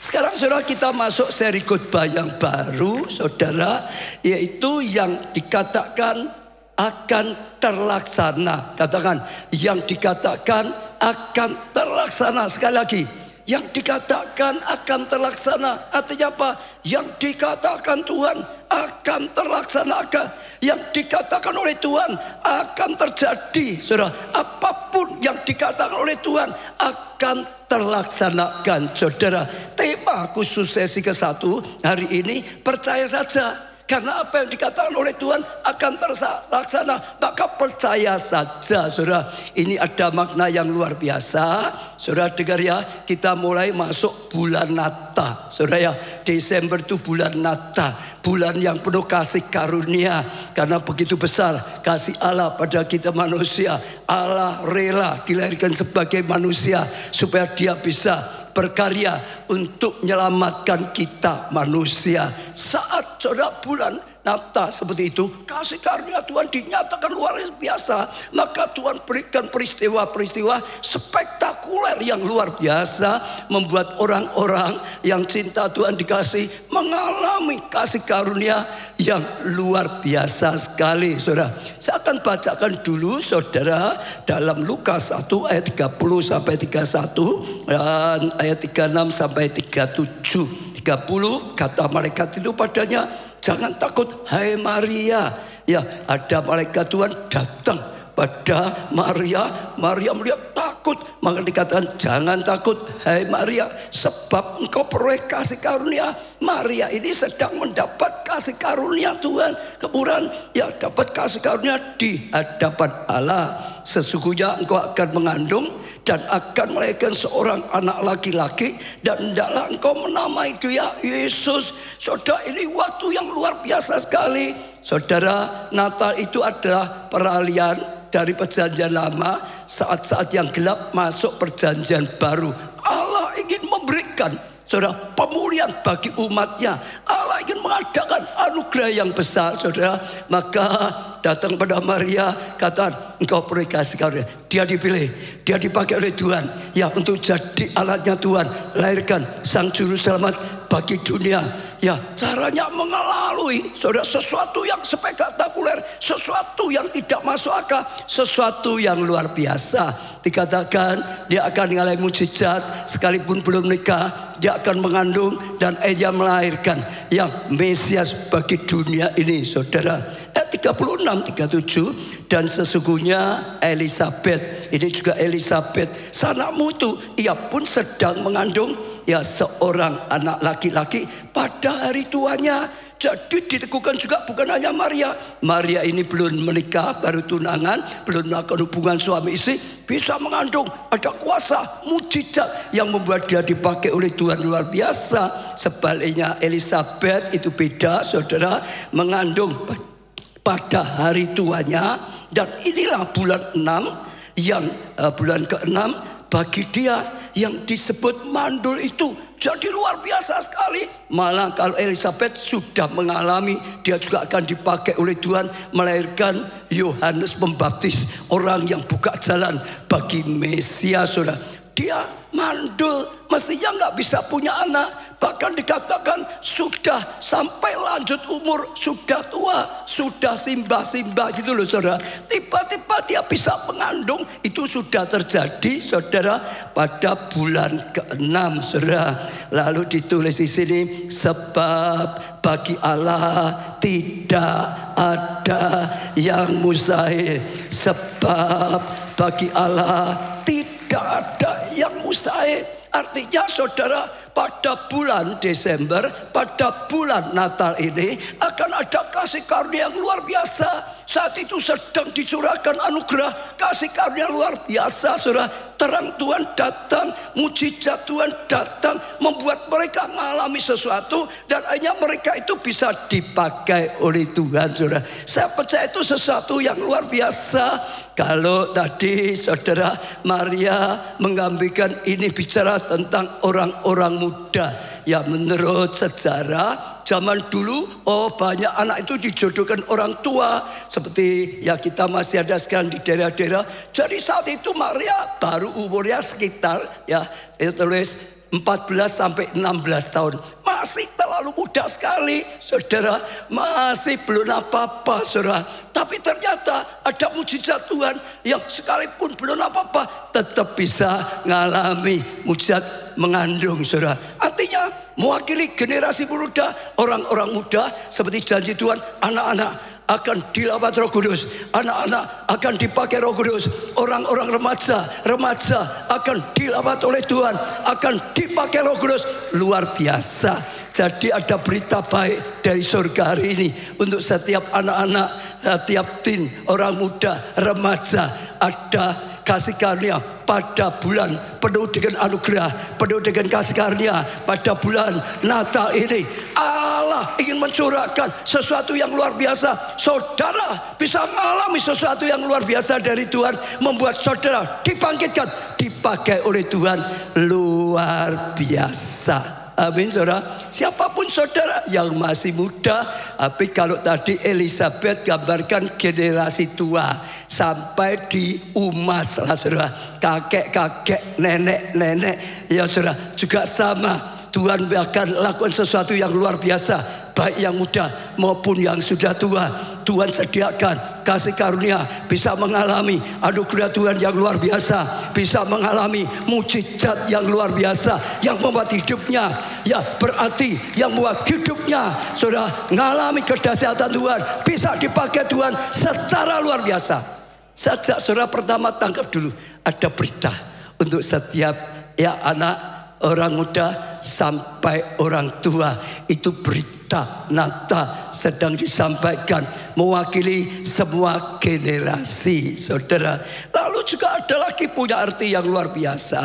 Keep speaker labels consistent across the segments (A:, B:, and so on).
A: Sekarang saudara kita masuk seri khotbah yang baru saudara, yaitu yang dikatakan akan terlaksana. Katakan yang dikatakan akan terlaksana. Sekali lagi, yang dikatakan akan terlaksana. Artinya apa? Yang dikatakan Tuhan akan terlaksanakan. Yang dikatakan oleh Tuhan akan terjadi. Saudara, apapun yang dikatakan oleh Tuhan akan terlaksanakan. Saudara, tema khusus sesi ke-1 hari ini, percaya saja. Karena apa yang dikatakan oleh Tuhan akan terlaksana, maka percaya saja. Saudara, ini ada makna yang luar biasa. Saudara dengar ya, kita mulai masuk bulan Natal. Saudara ya, Desember itu bulan Natal, bulan yang penuh kasih karunia. Karena begitu besar kasih Allah pada kita manusia, Allah rela dilahirkan sebagai manusia supaya dia bisa berkarya untuk menyelamatkan kita manusia. Saat saudara bulan Natal seperti itu, kasih karunia Tuhan dinyatakan luar biasa. Maka Tuhan berikan peristiwa-peristiwa spektakuler yang luar biasa, membuat orang-orang yang cinta Tuhan dikasih mengalami kasih karunia yang luar biasa sekali. Saudara, saya akan bacakan dulu saudara dalam Lukas 1 ayat 30 sampai 31 dan ayat 36 sampai 37. 30, kata malaikat itu padanya, jangan takut hai Maria. Ya, ada malaikat Tuhan datang pada Maria. Maria melihat takut, maka dikatakan jangan takut hai Maria, sebab engkau peroleh kasih karunia. Maria ini sedang mendapat kasih karunia Tuhan. Kemudian ya, dapat kasih karunia di hadapan Allah. Sesungguhnya engkau akan mengandung dan akan melahirkan seorang anak laki-laki, dan hendaklah engkau menamai dia Yesus. Saudara, ini waktu yang luar biasa sekali. Saudara, Natal itu adalah peralihan dari perjanjian lama, saat-saat yang gelap masuk perjanjian baru. Allah ingin memberikan saudara pemulihan bagi umatnya. Allah ingin mengadakan anugerah yang besar saudara. Maka datang pada Maria, katakan engkau peroleh kasih karunia. Dia dipilih, dia dipakai oleh Tuhan ya untuk jadi alatnya Tuhan, lahirkan sang juru selamat bagi dunia. Ya, caranya mengalami saudara sesuatu yang spektakuler, sesuatu yang tidak masuk akal, sesuatu yang luar biasa. Dikatakan dia akan mengalami mujizat, sekalipun belum nikah dia akan mengandung dan ia melahirkan yang Mesias bagi dunia ini saudara. Ayat 36, 37. Dan sesungguhnya Elisabeth, ini juga Elisabeth sanakmu itu, ia pun sedang mengandung ya seorang anak laki-laki pada hari tuanya. Jadi diteguhkan juga bukan hanya Maria. Maria ini belum menikah, baru tunangan, belum melakukan hubungan suami istri, bisa mengandung. Ada kuasa mujizat yang membuat dia dipakai oleh Tuhan luar biasa. Sebaliknya Elisabeth itu beda saudara, mengandung pada hari tuanya. Dan inilah bulan 6 yang bulan ke-6 bagi dia yang disebut mandul itu. Jadi luar biasa sekali. Malah kalau Elisabeth sudah mengalami, dia juga akan dipakai oleh Tuhan melahirkan Yohanes Pembaptis, orang yang buka jalan bagi Mesias saudara. Dia mandul, mestinya nggak bisa punya anak. Bahkan dikatakan sudah sampai lanjut umur, sudah tua, sudah simbah-simbah gitu loh saudara. Tiba-tiba dia bisa mengandung. Itu sudah terjadi saudara pada bulan ke-6 saudara. Lalu ditulis di sini, sebab bagi Allah tidak ada yang mustahil. Sebab bagi Allah tidak ada yang mustahil. Artinya saudara, pada bulan Desember, pada bulan Natal ini akan ada kasih karunia yang luar biasa. Saat itu sedang dicurahkan anugerah kasih karunia luar biasa saudara. Terang Tuhan datang, mujizat Tuhan datang, membuat mereka mengalami sesuatu, dan akhirnya mereka itu bisa dipakai oleh Tuhan saudara. Saya percaya itu sesuatu yang luar biasa. Kalau tadi saudara Maria mengambilkan ini bicara tentang orang-orang muda, ya menurut sejarah zaman dulu banyak anak itu dijodohkan orang tua. Seperti ya kita masih ada sekarang di daerah-daerah. Jadi saat itu Maria baru umurnya sekitar ya itu tulis 14 sampai 16 tahun. Masih terlalu muda sekali, saudara. Masih belum apa-apa, saudara. Tapi ternyata ada mujizat Tuhan yang sekalipun belum apa-apa tetap bisa mengalami mujizat mengandung, saudara. Artinya mewakili generasi muda, orang-orang muda seperti janji Tuhan, anak-anak akan dilawat Roh Kudus, anak-anak akan dipakai Roh Kudus, orang-orang remaja akan dilawat oleh Tuhan, akan dipakai Roh Kudus. Luar biasa. Jadi ada berita baik dari surga hari ini untuk setiap anak-anak, setiap teen, orang muda, remaja. Ada kasih karunia pada bulan penuh dengan anugerah, penuh dengan kasih karunia. Pada bulan Natal ini Allah ingin mencurahkan sesuatu yang luar biasa. Saudara bisa mengalami sesuatu yang luar biasa dari Tuhan, membuat saudara dibangkitkan, dipakai oleh Tuhan. Luar biasa. Amin, saudara. Siapapun saudara yang masih muda, tapi kalau tadi Elizabeth gambarkan generasi tua sampai di umas lah, saudara. Kakek-kakek, nenek-nenek, ya saudara, juga sama. Tuhan akan lakukan sesuatu yang luar biasa, baik yang muda maupun yang sudah tua. Tuhan sediakan kasih karunia, bisa mengalami anugerah Tuhan yang luar biasa, bisa mengalami mujizat yang luar biasa, yang membuat hidupnya, ya berarti yang membuat hidupnya sudah mengalami kedahsyatan Tuhan, bisa dipakai Tuhan secara luar biasa. Sejak saudara pertama tangkap dulu, ada berita untuk setiap ya anak, orang muda sampai orang tua. Itu berita Natal sedang disampaikan, mewakili semua generasi, saudara. Lalu juga ada lagi punya arti yang luar biasa,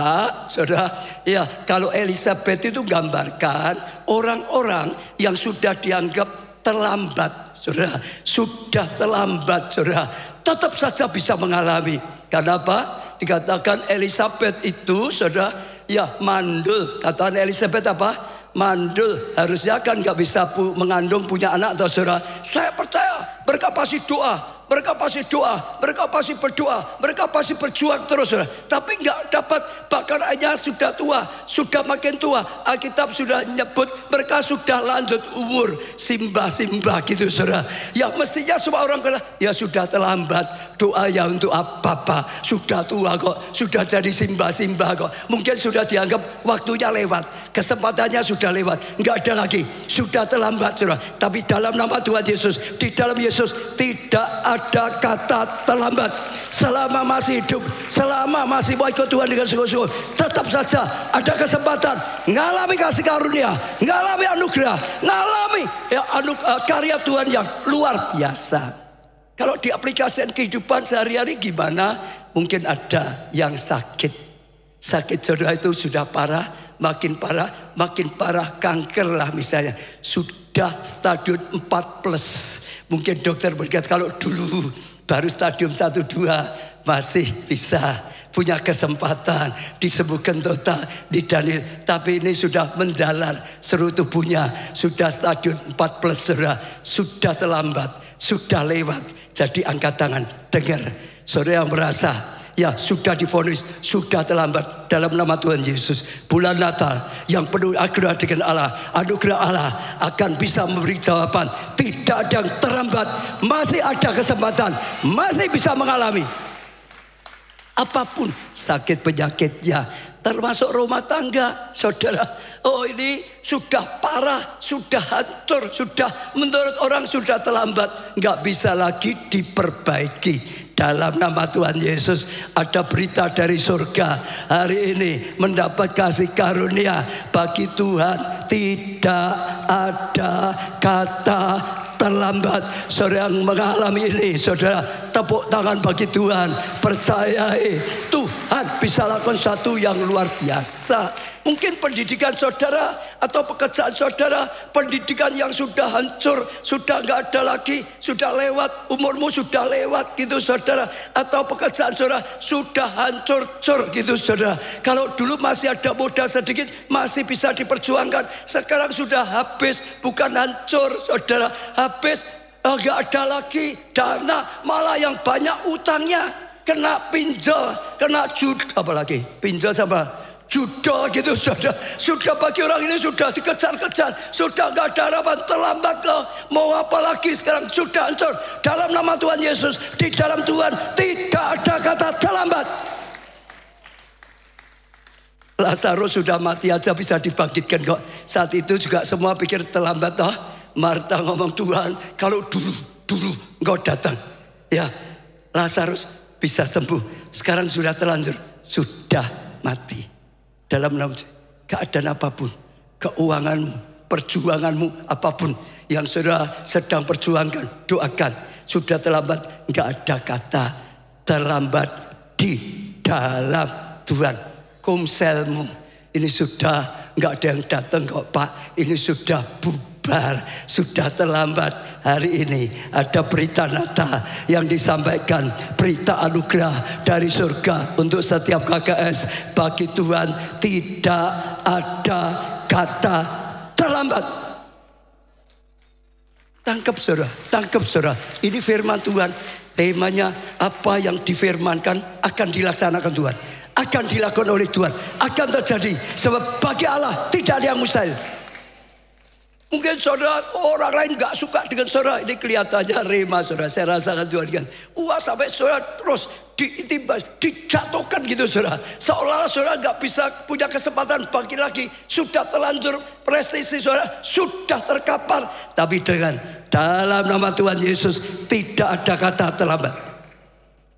A: saudara. Ya, kalau Elizabeth itu gambarkan orang-orang yang sudah dianggap terlambat, saudara. Sudah terlambat, saudara, tetap saja bisa mengalami. Kenapa? Dikatakan Elizabeth itu, saudara, ya mandul. Kata Elizabeth apa? Mandul. Harusnya kan gak bisa mengandung punya anak, atau saudara. Saya percaya mereka pasti doa, mereka pasti doa, mereka pasti berdoa, mereka pasti berjuang terus, saudara. Tapi gak dapat, bahkan hanya sudah tua, sudah makin tua. Alkitab sudah nyebut mereka sudah lanjut umur, simbah-simbah gitu, saudara. Ya mestinya semua orang kata, ya sudah terlambat, doa ya untuk apa-apa, sudah tua kok, sudah jadi simbah-simbah kok. Mungkin sudah dianggap waktunya lewat, kesempatannya sudah lewat, nggak ada lagi, sudah terlambat, saudara. Tapi dalam nama Tuhan Yesus, di dalam Yesus tidak ada kata terlambat. Selama masih hidup, selama masih mau ikut Tuhan dengan sungguh-sungguh, tetap saja ada kesempatan ngalami kasih karunia, ngalami anugerah, ngalami ya, karya Tuhan yang luar biasa. Kalau diaplikasikan kehidupan sehari-hari gimana? Mungkin ada yang sakit. Sakit saudara itu sudah parah, makin parah, kanker lah misalnya. Sudah stadium 4+. Mungkin dokter berkata kalau dulu baru stadium 1-2 masih bisa punya kesempatan disembuhkan total di Daniel. Tapi ini sudah menjalar seluruh tubuhnya, sudah stadium 4+, saudara. Sudah terlambat, sudah lewat. Jadi angkat tangan, dengar. Saudara yang merasa ya sudah divonis, sudah terlambat, dalam nama Tuhan Yesus, bulan Natal yang penuh anugerah dengan Allah, anugerah Allah akan bisa memberi jawaban. Tidak ada yang terlambat, masih ada kesempatan, masih bisa mengalami apapun sakit penyakitnya, termasuk rumah tangga, saudara. Oh ini sudah parah, sudah hancur, sudah menurut orang sudah terlambat, nggak bisa lagi diperbaiki. Dalam nama Tuhan Yesus ada berita dari surga hari ini, mendapat kasih karunia. Bagi Tuhan tidak ada kata terlambat. Saudara yang mengalami ini, saudara tepuk tangan bagi Tuhan. Percayai Tuhan bisa lakukan sesuatu yang luar biasa. Mungkin pendidikan saudara atau pekerjaan saudara, pendidikan yang sudah hancur, sudah nggak ada lagi, sudah lewat, umurmu sudah lewat gitu saudara. Atau pekerjaan saudara sudah hancur-cur gitu saudara. Kalau dulu masih ada modal sedikit, masih bisa diperjuangkan. Sekarang sudah habis, bukan hancur saudara, habis, nggak ada lagi dana, malah yang banyak utangnya, kena pinjol, kena judi, apalagi pinjol sama juda gitu saudara. Sudah bagi orang ini sudah dikejar-kejar, sudah gak ada harapan, terlambat loh. Mau apa lagi sekarang, sudah hancur. Dalam nama Tuhan Yesus, di dalam Tuhan tidak ada kata terlambat. Lazarus sudah mati aja bisa dibangkitkan kok. Saat itu juga semua pikir terlambat toh. Marta ngomong, Tuhan kalau dulu engkau datang, ya Lazarus bisa sembuh. Sekarang sudah terlanjur, sudah mati. Dalam nama keadaan apapun, keuanganmu, perjuanganmu apapun yang saudara sedang perjuangkan, doakan. Sudah terlambat, enggak ada kata terlambat di dalam Tuhan. Komselmu ini sudah enggak ada yang datang kok Pak, ini sudah bubar, sudah terlambat. Hari ini ada berita Natal yang disampaikan, berita anugerah dari surga untuk setiap KKS. Bagi Tuhan tidak ada kata terlambat. Tangkap saudara, ini firman Tuhan. Temanya apa yang difirmankan akan dilaksanakan Tuhan, akan dilakukan oleh Tuhan, akan terjadi. Sebab bagi Allah tidak ada yang mustahil. Mungkin saudara, orang lain gak suka dengan saudara. Ini kelihatannya rema saudara. Saya rasakan Tuhan kan, wah sampai saudara terus dijatuhkan gitu saudara. Seolah-olah saudara gak bisa punya kesempatan bagi lagi. Sudah terlanjur prestasi saudara, sudah terkapar. Tapi dengan dalam nama Tuhan Yesus tidak ada kata terlambat.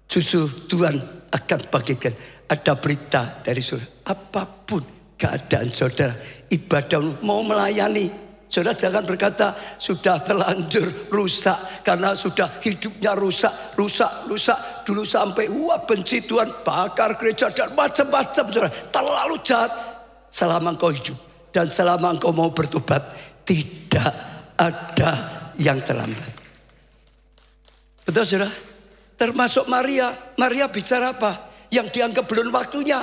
A: Justru Tuhan akan bagikan. Ada berita dari saudara. Apapun keadaan saudara, ibadahmu mau melayani, saudara jangan berkata sudah terlanjur rusak, karena sudah hidupnya rusak. Dulu sampai wah benci Tuhan, bakar gereja dan macam-macam saudara. Terlalu jahat. Selama engkau hidup dan selama engkau mau bertobat, tidak ada yang terlambat. Betul saudara? Termasuk Maria. Maria bicara apa? Yang dianggap belum waktunya.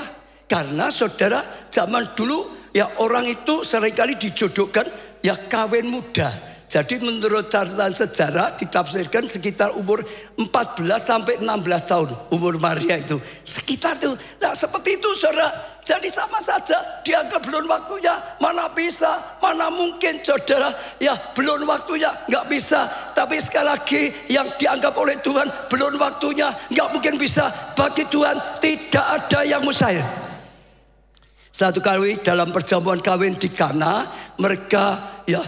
A: Karena saudara zaman dulu ya orang itu seringkali dijodohkan ya kawin muda. Jadi menurut catatan sejarah ditafsirkan sekitar umur 14 sampai 16 tahun umur Maria itu. Sekitar itu. Nah seperti itu saudara. Jadi sama saja dianggap belum waktunya. Mana bisa, mana mungkin saudara. Ya belum waktunya, nggak bisa. Tapi sekali lagi yang dianggap oleh Tuhan belum waktunya, nggak mungkin bisa. Bagi Tuhan tidak ada yang mustahil. Satu kali dalam perjamuan kawin di Kana, mereka ya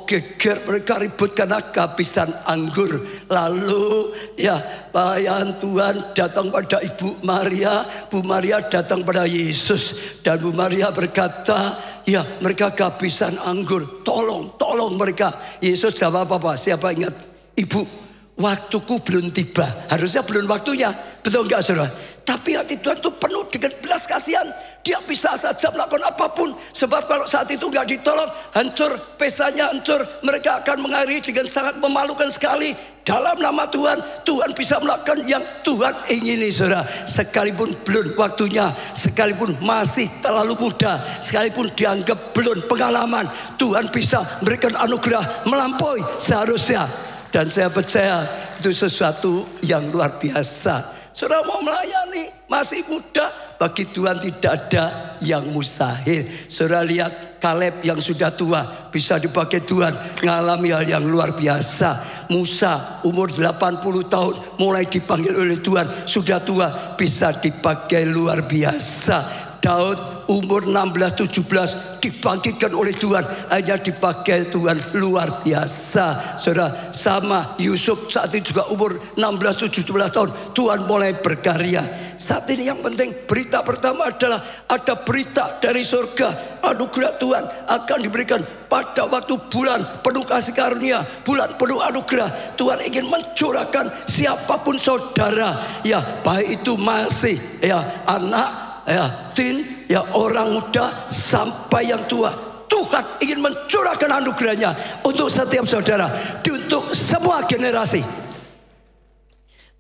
A: geger, mereka ribut karena kehabisan anggur. Lalu ya pelayan Tuhan datang pada Ibu Maria, Bu Maria datang pada Yesus, dan Bu Maria berkata, ya mereka kehabisan anggur, tolong mereka. Yesus jawab apa? Siapa ingat? Ibu, waktuku belum tiba. Harusnya belum waktunya, betul enggak saudara? Tapi hati Tuhan itu penuh dengan belas kasihan. Dia bisa saja melakukan apapun. Sebab kalau saat itu nggak ditolong, hancur, pesanya hancur. Mereka akan mengakhiri dengan sangat memalukan sekali. Dalam nama Tuhan, Tuhan bisa melakukan yang Tuhan ingini saudara. Sekalipun belum waktunya, sekalipun masih terlalu muda, sekalipun dianggap belum pengalaman, Tuhan bisa memberikan anugerah melampaui seharusnya. Dan saya percaya itu sesuatu yang luar biasa. Saudara mau melayani, masih muda, bagi Tuhan tidak ada yang mustahil. Saudara lihat Kaleb yang sudah tua, bisa dipakai Tuhan, mengalami hal yang luar biasa. Musa umur 80 tahun mulai dipanggil oleh Tuhan, sudah tua, bisa dipakai luar biasa. Daud umur 16-17 dibangkitkan oleh Tuhan, hanya dipakai Tuhan luar biasa. Saudara, sama Yusuf saat itu juga umur 16-17 tahun, Tuhan mulai berkarya. Saat ini yang penting berita pertama adalah ada berita dari surga. Anugerah Tuhan akan diberikan pada waktu bulan penuh kasih karunia, bulan penuh anugerah. Tuhan ingin mencurahkan siapapun saudara, ya baik itu masih ya anak, ya teen, ya orang muda sampai yang tua. Tuhan ingin mencurahkan anugerahnya untuk setiap saudara, untuk semua generasi.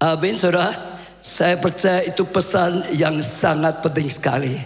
A: Amin saudara. Saya percaya itu pesan yang sangat penting sekali.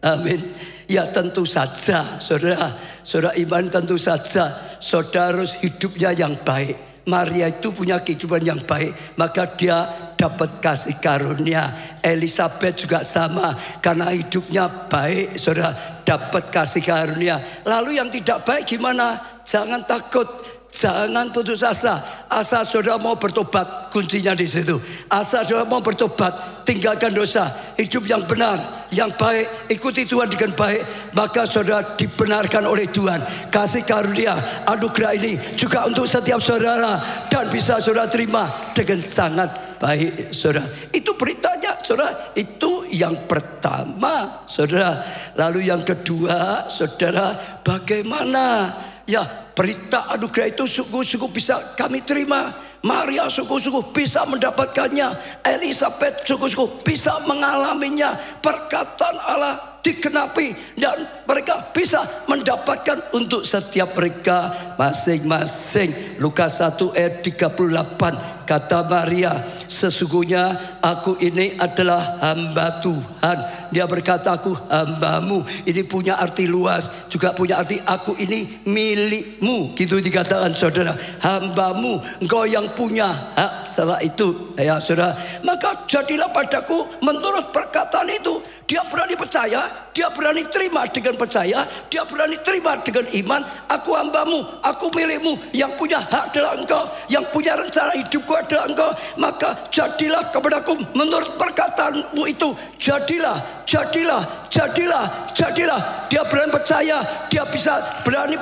A: Amin. Ya tentu saja saudara iman, tentu saja saudara harus hidupnya yang baik. Maria itu punya kehidupan yang baik, maka dia dapat kasih karunia. Elisabeth juga sama, karena hidupnya baik, saudara, dapat kasih karunia. Lalu yang tidak baik gimana? Jangan takut, jangan putus asa. Asal saudara mau bertobat, kuncinya di situ. Asal saudara mau bertobat, tinggalkan dosa, hidup yang benar, yang baik, ikuti Tuhan dengan baik, maka saudara dibenarkan oleh Tuhan. Kasih karunia, anugerah ini juga untuk setiap saudara, dan bisa saudara terima dengan sangat baik, saudara. Itu beritanya, saudara. Itu yang pertama, saudara. Lalu yang kedua, saudara, bagaimana? Ya, berita anugerah itu sungguh-sungguh bisa kami terima. Maria sungguh-sungguh bisa mendapatkannya. Elisabeth sungguh-sungguh bisa mengalaminya. Perkataan Allah digenapi, dan mereka bisa mendapatkan untuk setiap mereka masing-masing. Lukas 1 ayat 38, kata Maria, sesungguhnya aku ini adalah hamba Tuhan. Dia berkata, aku hambamu. Ini punya arti luas, juga punya arti aku ini milikmu. Gitu dikatakan, saudara. Hambamu, engkau yang punya hak setelah itu, ya saudara. Maka jadilah padaku menurut perkataan itu. Dia berani percaya, dia berani terima dengan percaya, dia berani terima dengan iman. Aku hambamu, aku milikmu, yang punya hak adalah engkau, yang punya rencana hidupku adalah engkau. Maka jadilah kepadaku menurut perkataanmu itu. Jadilah, jadilah, jadilah, jadilah. Dia berani percaya, dia bisa berani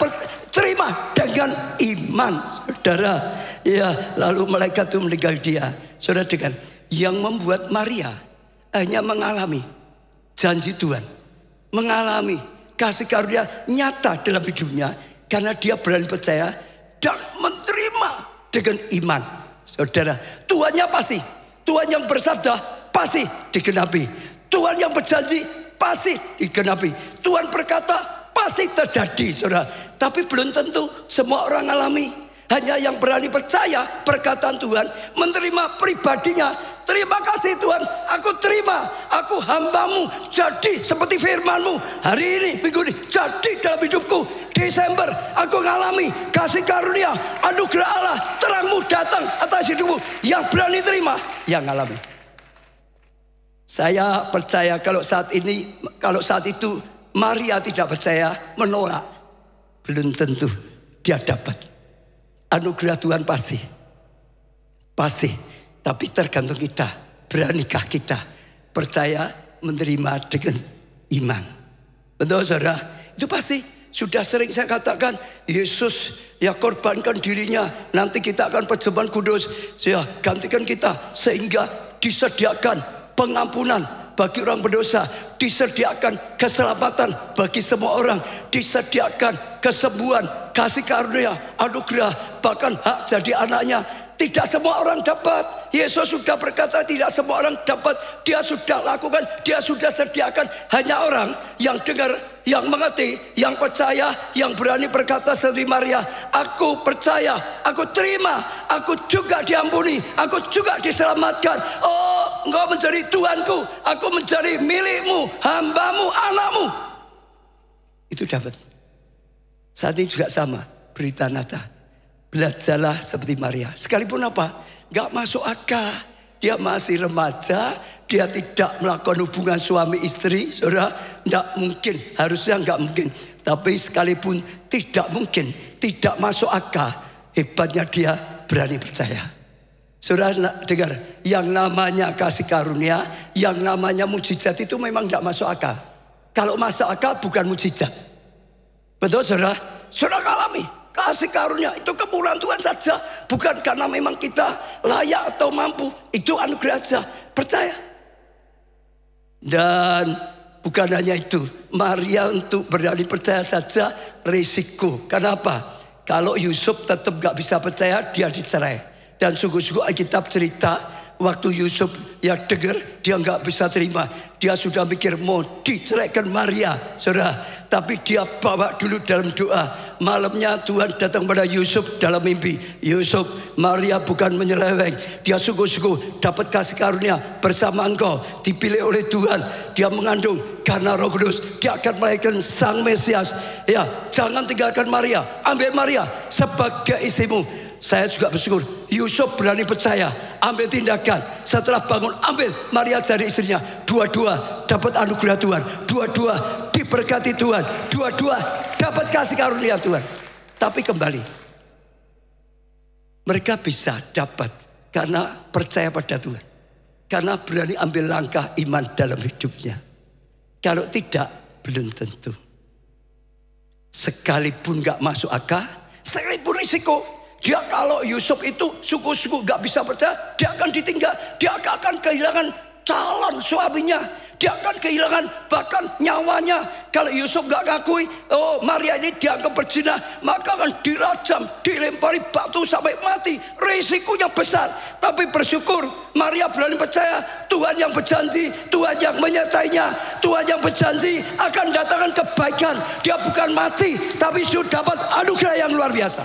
A: terima dengan iman, saudara. Ya, lalu malaikat itu meninggal dia, saudara. Dengan yang membuat Maria hanya mengalami janji Tuhan, mengalami kasih karunia nyata dalam hidupnya, karena dia berani percaya dan menerima dengan iman, saudara. Tuhannya pasti, Tuhan yang bersabda pasti digenapi, Tuhan yang berjanji pasti digenapi, Tuhan berkata pasti terjadi, saudara. Tapi belum tentu semua orang alami. Hanya yang berani percaya perkataan Tuhan, menerima pribadinya. Terima kasih Tuhan, aku terima, aku hambamu, jadi seperti firmanmu. Hari ini, minggu ini, jadi dalam hidupku. Desember, aku mengalami kasih karunia, anugerah Allah, terangmu datang atas hidupmu. Yang berani terima, yang alami. Saya percaya kalau saat ini, kalau saat itu Maria tidak percaya, menolak, belum tentu dia dapat. Anugerah Tuhan pasti, pasti. Tapi tergantung kita, beranikah kita percaya menerima dengan iman. Betul, saudara? Itu pasti. Sudah sering saya katakan, Yesus ya korbankan dirinya, nanti kita akan perjamuan kudus, ya gantikan kita, sehingga disediakan pengampunan bagi orang berdosa, disediakan keselamatan bagi semua orang, disediakan kesembuhan, kasih karunia, anugerah, bahkan hak jadi anaknya. Tidak semua orang dapat. Yesus sudah berkata tidak semua orang dapat. Dia sudah lakukan, dia sudah sediakan. Hanya orang yang dengar, yang mengerti, yang percaya, yang berani berkata seperti Maria, aku percaya, aku terima, aku juga diampuni, aku juga diselamatkan. Oh, engkau menjadi Tuhanku, aku menjadi milikmu, hambamu, anakmu. Itu dapat. Saat ini juga sama, berita Natal. Belajarlah seperti Maria. Sekalipun apa? Gak masuk akal. Dia masih remaja, dia tidak melakukan hubungan suami istri, saudara. Gak mungkin, harusnya gak mungkin. Tapi sekalipun tidak mungkin, tidak masuk akal, hebatnya dia berani percaya. Saudara dengar, yang namanya kasih karunia, yang namanya mujizat itu memang gak masuk akal. Kalau masuk akal bukan mujizat. Betul, saudara? Saudara alami. Kasih karunia itu kemurahan Tuhan saja, bukan karena memang kita layak atau mampu. Itu anugerah saja, percaya. Dan bukan hanya itu, Maria untuk berani percaya saja risiko. Kenapa? Kalau Yusuf tetap gak bisa percaya, dia dicerai. Dan sungguh-sungguh Alkitab cerita, waktu Yusuf ya dengar, dia gak bisa terima. Dia sudah mikir mau diceraikan Maria, saudara. Tapi dia bawa dulu dalam doa. Malamnya Tuhan datang pada Yusuf dalam mimpi. Yusuf, Maria bukan menyeleweng. Dia sungguh-sungguh dapat kasih karunia bersama engkau. Dipilih oleh Tuhan. Dia mengandung karena Roh Kudus. Dia akan melahirkan Sang Mesias. Ya, jangan tinggalkan Maria. Ambil Maria sebagai istrimu. Saya juga bersyukur Yusuf berani percaya, ambil tindakan. Setelah bangun, ambil. Maria cari istrinya. Dua-dua dapat anugerah Tuhan. Dua-dua diberkati Tuhan. Dua-dua dapat kasih karunia Tuhan. Tapi kembali, mereka bisa dapat karena percaya pada Tuhan. Karena berani ambil langkah iman dalam hidupnya. Kalau tidak, belum tentu. Sekalipun gak masuk akal, sekalipun risiko. Dia kalau Yusuf itu suku-suku gak bisa percaya, dia akan ditinggal. Dia akan kehilangan calon suaminya. Dia akan kehilangan bahkan nyawanya. Kalau Yusuf gak ngakui, oh Maria ini dianggap berzina, maka akan dirajam, dilempari batu sampai mati. Risikonya besar. Tapi bersyukur Maria berani percaya Tuhan yang berjanji, Tuhan yang menyertainya, Tuhan yang berjanji akan datangkan kebaikan. Dia bukan mati, tapi sudah dapat anugerah yang luar biasa.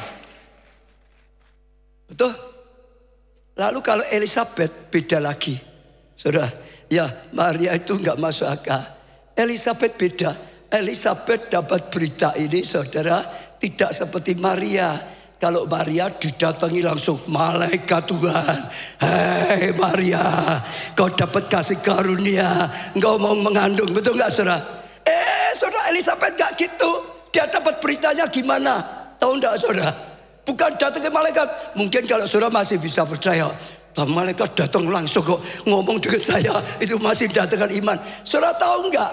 A: Betul? Lalu kalau Elizabeth beda lagi. Saudara, ya Maria itu nggak masuk akal. Elizabeth beda. Elizabeth dapat berita ini, saudara, tidak seperti Maria. Kalau Maria didatangi langsung malaikat Tuhan. Hei Maria, kau dapat kasih karunia, engkau mau mengandung, betul nggak saudara? Saudara, Elizabeth nggak gitu. Dia dapat beritanya gimana? Tahu nggak saudara? Bukan datang ke malaikat. Mungkin kalau saudara masih bisa percaya, malaikat datang langsung kok ngomong dengan saya, itu masih datangkan iman. Saudara tahu enggak?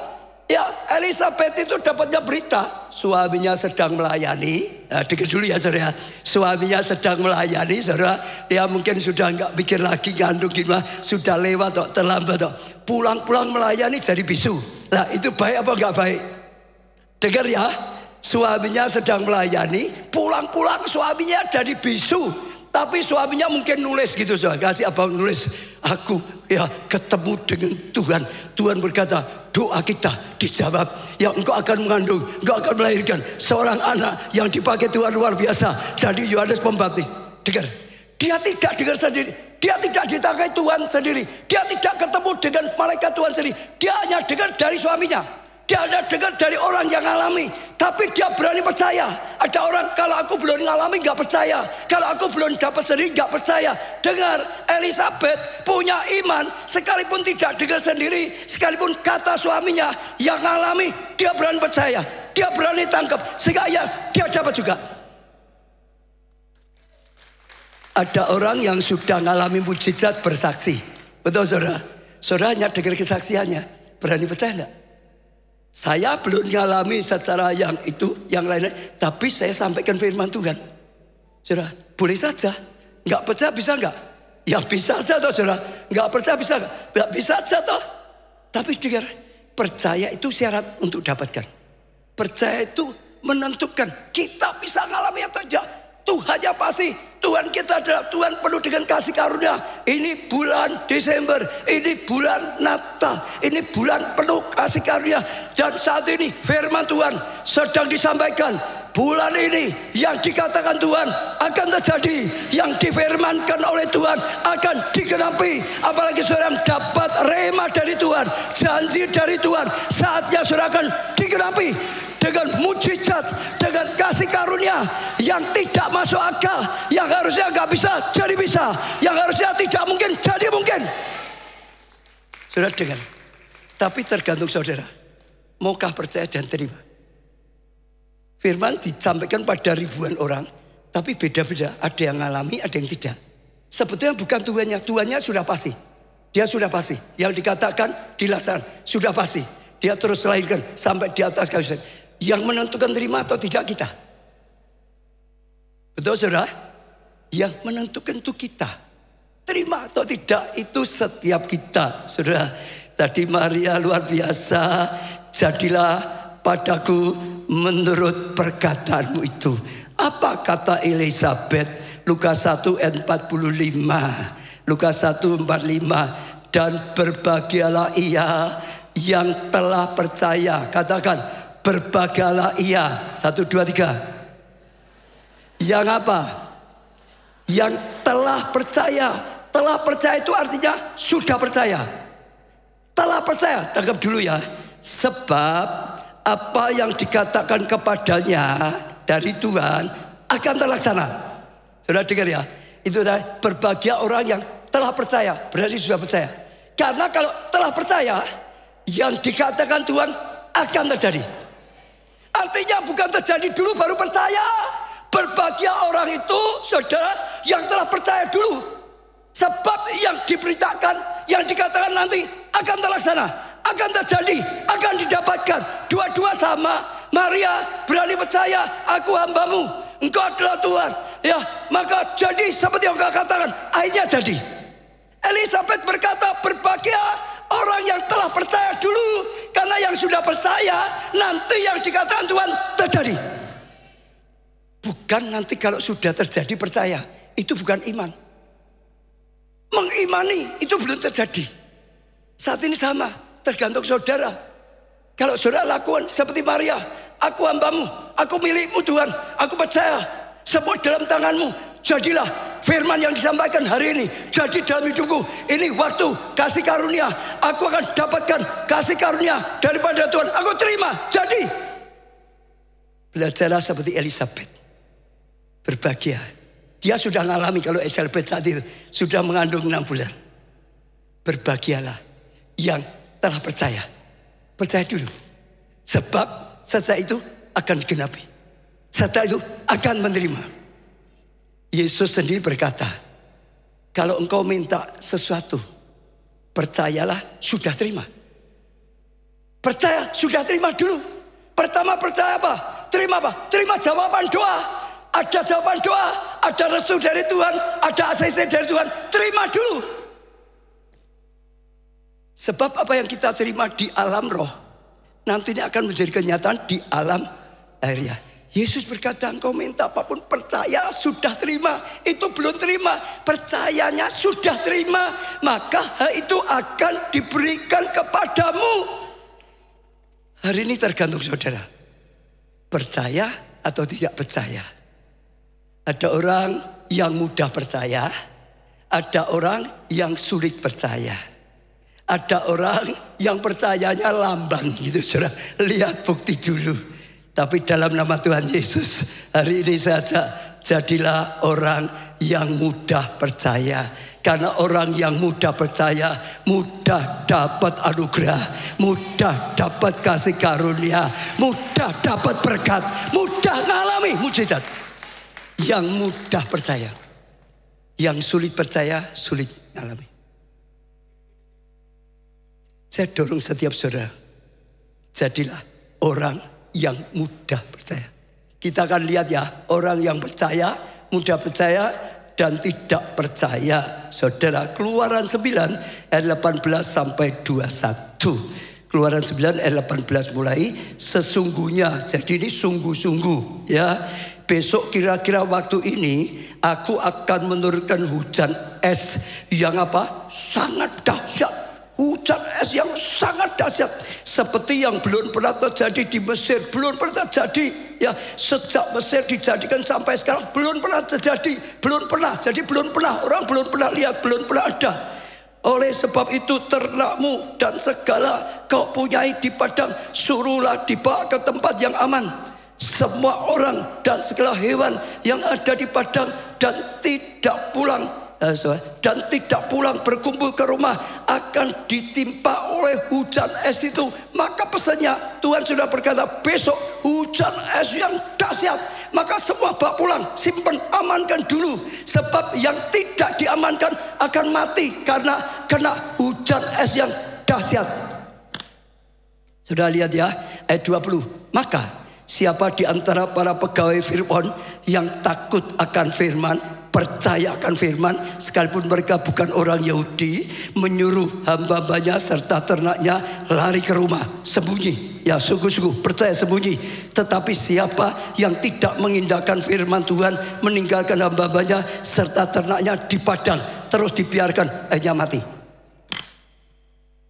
A: Ya, Elizabeth itu dapatnya berita suaminya sedang melayani. Nah, dengar dulu ya saudara. Suaminya sedang melayani, saudara. Dia mungkin sudah enggak pikir lagi ngandung gimana, sudah lewat atau terlambat atau pulang-pulang melayani jadi bisu. Nah, itu baik apa enggak baik? Dengar ya. Suaminya sedang melayani, pulang-pulang suaminya jadi bisu. Tapi suaminya mungkin nulis gitu, saudara. Kasih abang nulis, aku ya ketemu dengan Tuhan. Tuhan berkata, doa kita dijawab. Ya engkau akan mengandung, engkau akan melahirkan seorang anak yang dipakai Tuhan luar biasa. Jadi Yohanes Pembaptis. Dengar, dia tidak dengar sendiri. Dia tidak ditangkai Tuhan sendiri. Dia tidak ketemu dengan malaikat Tuhan sendiri. Dia hanya dengar dari suaminya. Dia ada dengar dari orang yang alami, tapi dia berani percaya. Ada orang kalau aku belum ngalami gak percaya, kalau aku belum dapat sendiri gak percaya. Dengar, Elizabeth punya iman, sekalipun tidak dengar sendiri, sekalipun kata suaminya yang alami, dia berani percaya, dia berani tangkap, sehingga ya dia dapat juga. Ada orang yang sudah ngalami mujizat bersaksi, betul saudara? Saudara hanya dengar kesaksiannya, berani percaya enggak? Saya belum mengalami secara yang itu, yang lain-lain, tapi saya sampaikan firman Tuhan. Saudara, boleh saja. Enggak percaya bisa enggak? Ya bisa saja toh saudara. Enggak percaya bisa enggak? Enggak bisa saja toh. Tapi dengar, percaya itu syarat untuk dapatkan. Percaya itu menentukan kita bisa mengalami atau tidak. Tuhan yang pasti, Tuhan kita adalah Tuhan penuh dengan kasih karunia. Ini bulan Desember, ini bulan Natal, ini bulan penuh kasih karunia. Dan saat ini firman Tuhan sedang disampaikan. Bulan ini yang dikatakan Tuhan akan terjadi, yang difirmankan oleh Tuhan akan digenapi. Apalagi saudara dapat rema dari Tuhan, janji dari Tuhan, saatnya saudara akan digenapi. Dengan mujizat, dengan kasih karunia yang tidak masuk akal, yang harusnya gak bisa jadi bisa, yang harusnya tidak mungkin jadi mungkin. Saudara dengar, tapi tergantung saudara, maukah percaya dan terima. Firman disampaikan pada ribuan orang, tapi beda-beda, ada yang ngalami, ada yang tidak. Sebetulnya bukan Tuhannya, Tuhannya sudah pasti, dia sudah pasti, yang dikatakan dilaksanakan sudah pasti, dia terus lahirkan sampai di atas kayu salib. Yang menentukan terima atau tidak kita. Betul saudara? Yang menentukan itu kita. Terima atau tidak itu setiap kita. Saudara, tadi Maria luar biasa. Jadilah padaku menurut perkataanmu itu. Apa kata Elizabeth? Lukas 1 ayat 45. Lukas 1 45. Dan berbahagialah ia yang telah percaya. Katakan, berbagalah ia. 1, 2, 3. Yang apa? Yang telah percaya. Telah percaya itu artinya sudah percaya. Telah percaya, tangkap dulu ya. Sebab apa yang dikatakan kepadanya dari Tuhan akan terlaksana. Sudah dengar ya? Itu berbahagia orang yang telah percaya. Berarti sudah percaya. Karena kalau telah percaya, yang dikatakan Tuhan akan terjadi. Artinya bukan terjadi dulu baru percaya. Berbahagia orang itu, saudara, yang telah percaya dulu. Sebab yang diberitakan, yang dikatakan nanti akan terlaksana, akan terjadi, akan didapatkan. Dua-dua sama. Maria berani percaya, aku hambamu, engkau adalah Tuhan. Ya, maka jadi seperti yang engkau katakan. Akhirnya jadi. Elisabeth berkata, berbahagia orang yang telah percaya dulu. Karena yang sudah percaya, nanti yang dikatakan Tuhan terjadi. Bukan nanti kalau sudah terjadi percaya. Itu bukan iman. Mengimani itu belum terjadi. Saat ini sama, tergantung saudara. Kalau saudara lakukan seperti Maria, aku hambamu, aku milikmu Tuhan, aku percaya, semua dalam tanganmu. Jadilah firman yang disampaikan hari ini jadi dalam hidupku. Ini waktu kasih karunia. Aku akan dapatkan kasih karunia daripada Tuhan. Aku terima, jadi. Belajarlah seperti Elisabeth. Berbahagia. Dia sudah mengalami kalau Elisabeth saat itu sudah mengandung 6 bulan. Berbahagialah yang telah percaya. Percaya dulu. Sebab setelah itu akan digenapi. Setelah itu akan menerima. Yesus sendiri berkata, kalau engkau minta sesuatu, percayalah sudah terima. Percaya sudah terima dulu. Pertama percaya apa? Terima apa? Terima jawaban doa. Ada jawaban doa, ada restu dari Tuhan, ada ACC dari Tuhan. Terima dulu. Sebab apa yang kita terima di alam roh, nantinya akan menjadi kenyataan di alam lahiriah. Yesus berkata, engkau minta apapun percaya sudah terima. Itu belum terima, percayanya sudah terima. Maka hal itu akan diberikan kepadamu. Hari ini tergantung saudara. Percaya atau tidak percaya. Ada orang yang mudah percaya. Ada orang yang sulit percaya. Ada orang yang percayanya lamban gitu saudara. Lihat bukti dulu. Tapi dalam nama Tuhan Yesus, hari ini saja jadilah orang yang mudah percaya. Karena orang yang mudah percaya, mudah dapat anugerah, mudah dapat kasih karunia, mudah dapat berkat, mudah mengalami mujizat. Yang mudah percaya, yang sulit percaya, sulit mengalami. Saya dorong setiap saudara, jadilah orang yang mudah percaya. Kita akan lihat ya, orang yang percaya, mudah percaya dan tidak percaya. Saudara, Keluaran 9 ayat 18 sampai 21. Keluaran 9 ayat 18 mulai, sesungguhnya, jadi ini sungguh-sungguh ya. Besok kira-kira waktu ini aku akan menurunkan hujan es yang apa? Sangat dahsyat. Hujan es yang sangat dahsyat. Seperti yang belum pernah terjadi di Mesir. Belum pernah terjadi. Ya, sejak Mesir dijadikan sampai sekarang belum pernah terjadi. Belum pernah. Jadi belum pernah. Orang belum pernah lihat. Belum pernah ada. Oleh sebab itu ternakmu dan segala kau punyai di padang, suruhlah dibawa ke tempat yang aman. Semua orang dan segala hewan yang ada di padang dan tidak pulang berkumpul ke rumah akan ditimpa oleh hujan es itu. Maka pesannya Tuhan sudah berkata, besok hujan es yang dahsyat. Maka semua bawa pulang, simpan, amankan dulu. Sebab yang tidak diamankan akan mati karena kena hujan es yang dahsyat. Sudah lihat ya, ayat 20. Maka siapa di antara para pegawai Firaun yang takut akan firman, percaya akan firman, sekalipun mereka bukan orang Yahudi, menyuruh hamba-hambanya serta ternaknya lari ke rumah, sembunyi. Ya, sungguh-sungguh percaya sembunyi. Tetapi siapa yang tidak mengindahkan firman Tuhan, meninggalkan hamba-hambanya serta ternaknya di padang, terus dibiarkan, hanya mati.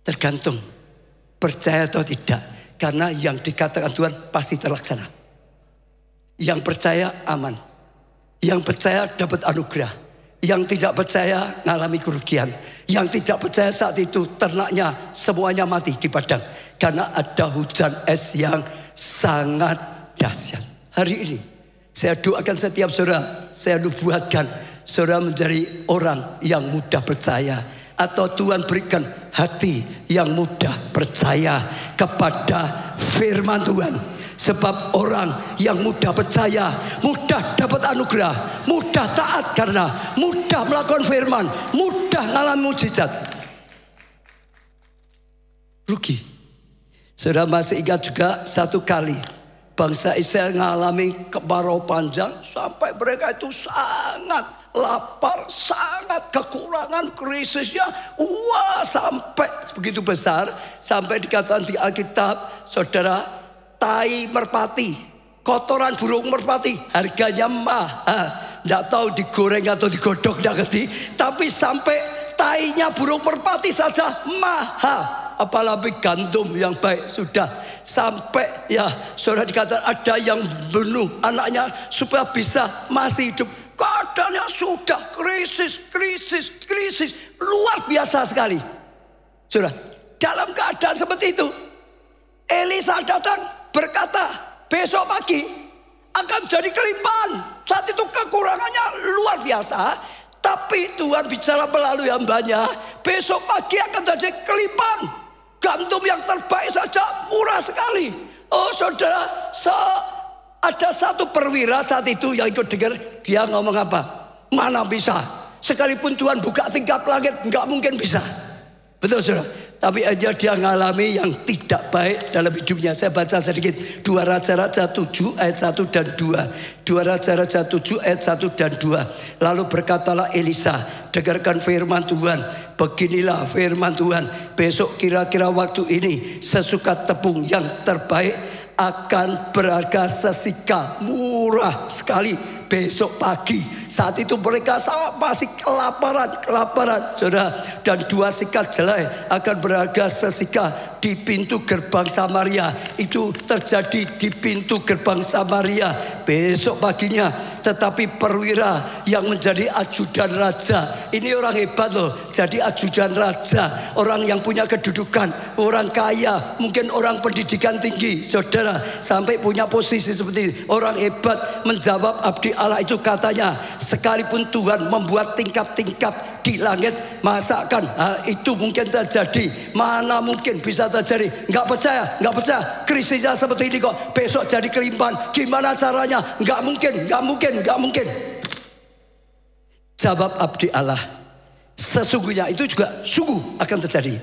A: Tergantung percaya atau tidak. Karena yang dikatakan Tuhan pasti terlaksana. Yang percaya aman. Yang percaya dapat anugerah. Yang tidak percaya mengalami kerugian. Yang tidak percaya saat itu ternaknya semuanya mati di padang. Karena ada hujan es yang sangat dahsyat. Hari ini saya doakan setiap saudara, saya nubuatkan saudara menjadi orang yang mudah percaya. Atau Tuhan berikan hati yang mudah percaya kepada firman Tuhan. Sebab orang yang mudah percaya, mudah dapat anugerah, mudah taat karena mudah melakukan firman, mudah mengalami mujizat. Rugi. Saudara masih ingat juga satu kali bangsa Israel mengalami kemarau panjang sampai mereka itu sangat lapar, sangat kekurangan, krisisnya wah sampai begitu besar, sampai dikatakan di Alkitab, saudara, tai merpati, kotoran burung merpati harganya mahal, tidak tahu digoreng atau digodok tidak ngerti, tapi sampai tainya burung merpati saja mahal. Apalagi gandum yang baik sudah sampai ya saudara dikatakan ada yang bunuh anaknya supaya bisa masih hidup. Keadaannya sudah krisis luar biasa sekali. Saudara, dalam keadaan seperti itu Elisa datang berkata besok pagi akan jadi kelimpahan. Saat itu kekurangannya luar biasa, tapi Tuhan bicara melalui hambanya, besok pagi akan jadi kelimpahan. Gandum yang terbaik saja murah sekali. Oh saudara, ada satu perwira saat itu yang ikut dengar, dia ngomong apa? Mana bisa? Sekalipun Tuhan buka tingkap langit, nggak mungkin bisa. Betul saudara? Tapi aja dia mengalami yang tidak baik dalam hidupnya. Saya baca sedikit 2 Raja-Raja 7 ayat 1 dan 2. 2 Raja-Raja 7 ayat 1 dan 2. Lalu berkatalah Elisa, dengarkan firman Tuhan. Beginilah firman Tuhan, besok kira-kira waktu ini sesuka tepung yang terbaik akan berharga sesika, murah sekali. Besok pagi, saat itu mereka masih kelaparan, saudara. Dan 2 sikat jelai akan berharga sesika di pintu gerbang Samaria. Itu terjadi di pintu gerbang Samaria besok paginya. Tetapi perwira yang menjadi ajudan raja, ini orang hebat loh, jadi ajudan raja, orang yang punya kedudukan, orang kaya, mungkin orang pendidikan tinggi, saudara, sampai punya posisi seperti ini. Orang hebat menjawab abdi Allah itu, katanya sekalipun Tuhan membuat tingkap-tingkap di langit, masakan hal itu mungkin terjadi? Mana mungkin bisa terjadi? Nggak percaya, krisisnya seperti ini kok besok jadi kelimpahan, gimana caranya? Nggak mungkin. Jawab abdi Allah, sesungguhnya itu juga sungguh akan terjadi.